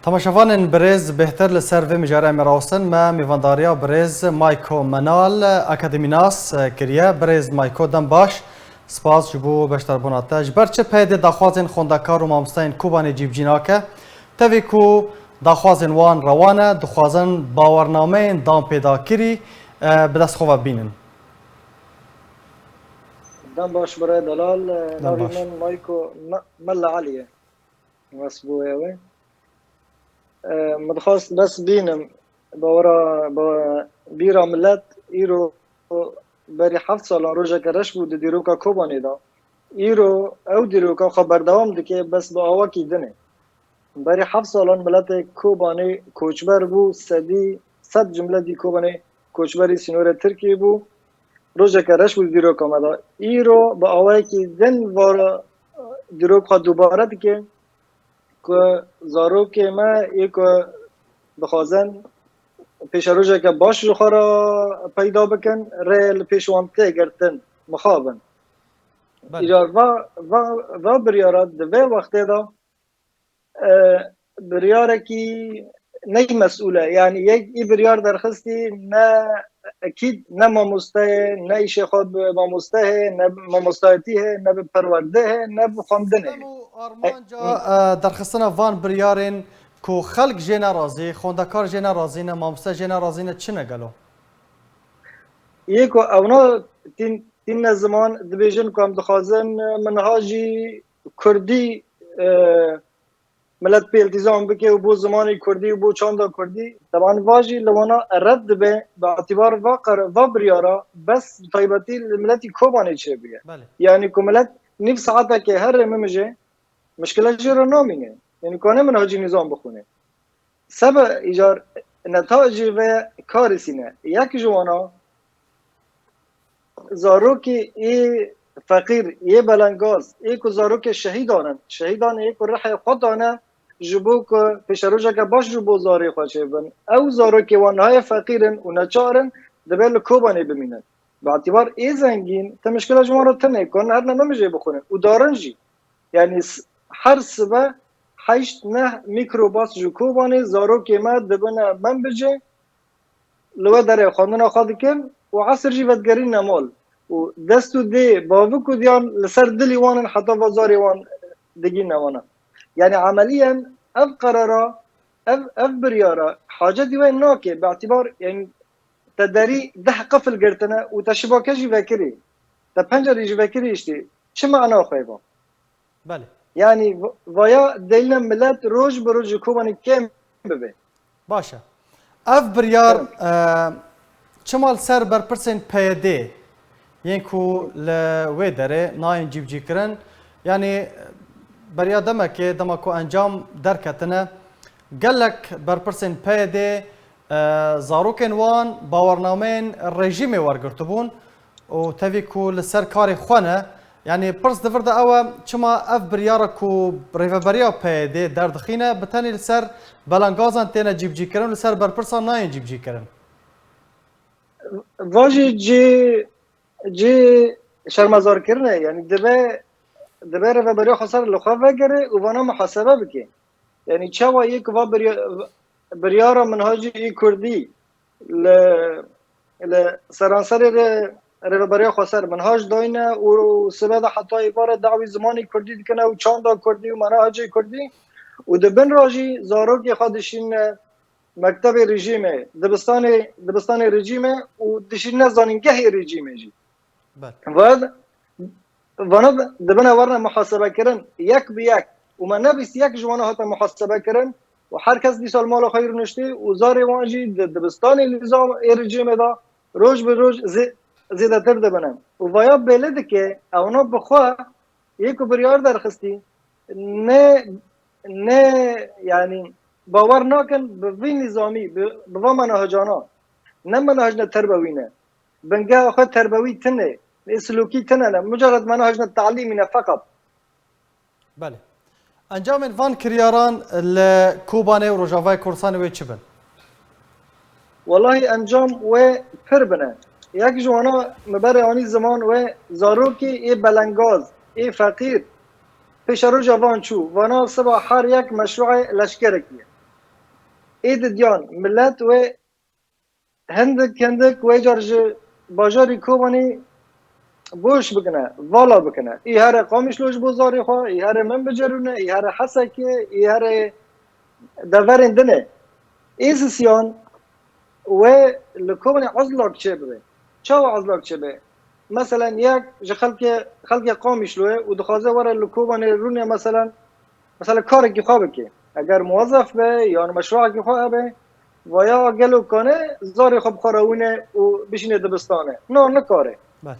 تماشاوان برز بهتر لسر و مجاره مراوسن ما میوانداریا برز مایکو منال اکادمیناس کریه برز مایکو دم باش سپاس جبو بشتر بوناته جبر چه پیده داخوازن خوندکار و مامستین کوبانی جیب جیناکه تاوی کو داخوازن وان روانه دخوازن باورنامه دام پیدا کری بدست خواه بینن دم باش برای دلال دم ناوی باش من مایکو ملا علیه مسبوعه وی مدخواست بس بینم باورا با بیرا ملت ایرو بری 7 سال روژه کرش بود دیروکا کوبانی دا ایرو او دیروکا خبر دوام دکه بس با آواکی دنه بری 7 سالان ملت کوبانی کوچبر بو صد جمله دی کوبانی کوچبری سینور ترکیه بو روژه کرش بود دیروکا مدا ایرو با آواکی دن وارا دیروکا دوباره دکه که زاروک ما یک بخوازن پیش روژه که باش رو خورا پیدا بکن ریل پیشوانته گرتن مخابن ایجار و بریارات دوی وقتی دا بریاره کی نی مسئوله یعنی یک ای بریار درخستی نه اکید نه ماموسته نه ایش خود ماموسته نه ماموستایتی نه پرورده نه بخوندنه آرمان جا درخستنا وان بریارن کو خلق جینا رازی خوندکار جینا رازی نه مامسته جینا رازی نه چی نگلو یک اونا تین زمان دبیجن که هم دخوازن منهاجی کردی ملت پی التزام بکه و بو زمانی کردی و بو چاندا کردی طبعا واجی لوانا رد به اعتبار و بریارا بس طیبتی ملتی کوبانی چه بیه بله یعنی که ملت نیف ساعته که هر ممجه مشکلات جرا نامینه یعنی کنه منهاجی نظام بخونه سبب ایجار نتایج و کارسینه یک جوانا زاروکی ای فقیر ای بلنگاز ای که زاروک شهیدان ای که رح خود دانه جبو که پیش روژه که باش جبو زاری خوشه بن او زاروکی وانهای فقیرن و نچارن دبیل کوبانی بمینن به اعتبار ای زنگین تا مشکل جوان رو تنه کن هر نمیجه بخونن و دارن جی یعنی هر سبه 8-9 میکروباس جو کوبانی زاروکی ما دبنه من بجه لو داره خواندن خواهد کن و عصر جی ودگری نمال و دستو دی باوکو دیان لسر دلی وانن حتی وزاری وان دگی نوانا یعنی عمليا اف قرارا اف بريارا حاجه دي وين نوكي باعتبار يعني تداري ده قفل قرتنا وتشباكه جي فكري تبنجر جي فكري اشتي شو معناه خيبه بله يعني ويا دلنا ملت روج بروج كوباني كم ببه باشه اف بریار تمام چمال سر بر پرسن پیده یعنی کو لوی داره ناین جیب جی کرن یعنی بریا دمه که دمه کو انجام درکتنه گلک بر پرسن پیده زاروکن وان باورنامین رژیم ورگرتبون و تاوی کو لسر کار خونه یعنی پرس دفرده اوه چما اف بریاره کو ریفبریا پیده دردخینه بتنی لسر بلنگازان تینا جیب جی کرن لسر برپرسان ناین جیب جی کرن واجي جي شرمزار كرنا يعني دبي رفا بريو خسر لخوا وگره و وانا محاسبه بكي يعني چاوا يك و بريارا منهاجي كردي ل سرانسر رفا بريو خسر منهاج داينه و سبب حتى عبارة دعوي زماني كردي دكنا و چاندا كردي و منهاجي كردي و دبن راجي زاروك خادشين مکتب رژیمه دبستان رژیمه و دشین زانینگه رژیمه جی وانا دبنا ورنا محاسبه کرن یک به یک و من نبیست یک جوانا هاتا محاسبه کرن و هر کس دی سال مال خیر نشته و زار وانجی دبستان نظام رژیمه دا روز به روز زیاده تر دبنن و ویا بلده که اونا بخواه یک بریار درخستی نه یعنی باور نکن به وی نظامی به منهجانا نه منهج تربوی بنگاه خود تربوی تنه سلوکی تنه نه مجرد منهج تعلیمی نه فقط بله انجام وان کریاران لکوبانه و رجاوای کورسان وی چی بن؟ والله انجام و پر بنه یک جوانا مبره آنی زمان و زاروکی ای بلنگاز ای فقیر پیش رو جوان چو وانا سبا هر یک مشروع لشکرکیه اید دیان ملت و هندک و جارج باجاری کوبانی بوش بکنه والا بکنه ای هر قامش لوج بزاری خو ای هر من بجرونه ای هر حسکه ای هر دورین دنه ایسیان و لکوبانی عزلک چه بره چه عزلک چه بره مثلا یک خلق قامش لوه و دخوازه وره لکوبانی رونه مثلا کاری که خوابه که اگر موظف به یا مشروع که خوابه و یا گلو کنه زاری خوب خورونه و بشینه دبستانه نه نکاره بله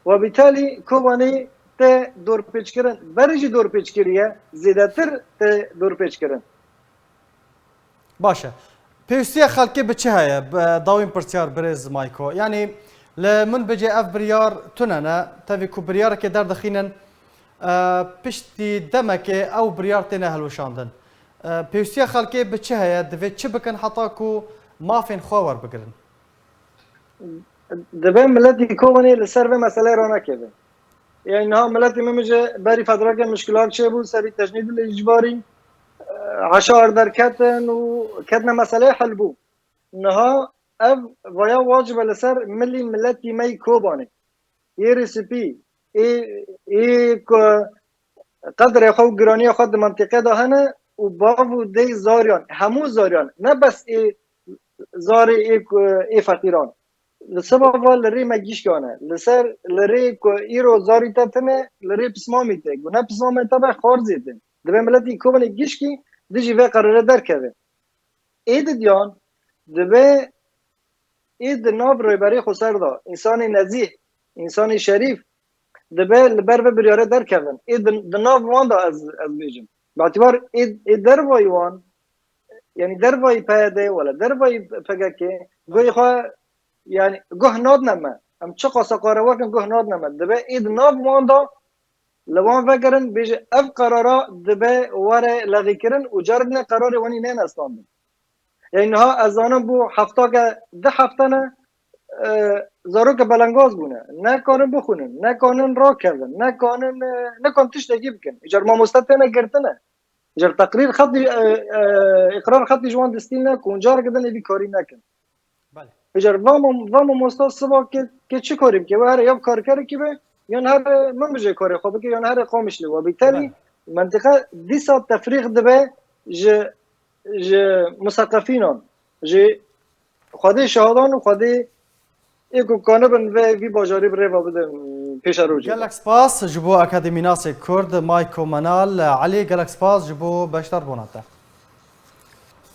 و بالتالي کوبانی ته دور پیچ کردن برای دور پیچ کردیه زیادتر ته دور پیچ کردن باشه پێویستیە خەڵکی بچ هەیە داوین پرسیار برێز مایکۆ ینی لە من بجێ ئەف بریار تونەنە تەوی و بریارێکی دەردەخینن پشتی دەمەکێ ئەو بریار تێنە هەلوشاندن پێویستیە خەڵکێ بچ هەیە دەبێت چ بکەن حتاک و مافێن خوا وەربگرن دبه ملتی کوبانی لسر به مسئله را نکرده یعنی نه ملتی ممجه بری فتره که مشکلات چه بود سری تجنید الاجباری عشار در کتن و کتن مسئله حل بود نه اف ویا واجب لسر ملی ملتی می کوبانی یه رسیپی ای قدر خو گرانی خود منطقه ده هنه و باو دی زاریان همو زاریان نه بس ای زاری ای فقیران لسبب لری مگیش کنه لسر لری کو ایرو زاری تتنه لری پسمامی ته گونه پسمامی تبع خارزیته دبه ملتی کوبنی گیش کی دیجی و قراره درکه اید دیان دبه اید ناب رویبری خسر دا انسان نزیه انسان شریف دبه لبر و بریاره درکه اید ناب وان دا از بیجم باعتبار اید در وای وان یعنی در وای پیاده ولا در وای پگکه گوی خواه yani goh nad neme em çi qasa qarewakin goh nad neme dibe êd nav wan da li wan vegerin bêje ev qarara dibe were levîkirin û carekine qararê wanî nenestandin yani niha ez zanim bû heftake di heftene zarok belengaz bûne nekarin bixwînin nekarin rakevin nekarin tiştekî bikin jar mamoste têne girtine jar teqrîr xetî iqrar xetî ji wan distî nekin careke din êvî karî nekin اجر وام مستاز سبا که چی کاریم که هر یا کارکر کی به یا هر من بجه کاری خوب که یا هر قامش لی و بالتالي منطقه دي ساعت تفریق دبه ج مثقفینان ج خودی شهادان و خودی ایکو کانبن و وی باجاری بره و بده پیش رو جه گلک سپاس جبو اکادمی ناس کرد مایکو منال علی گلک سپاس جبو بشتر بوناته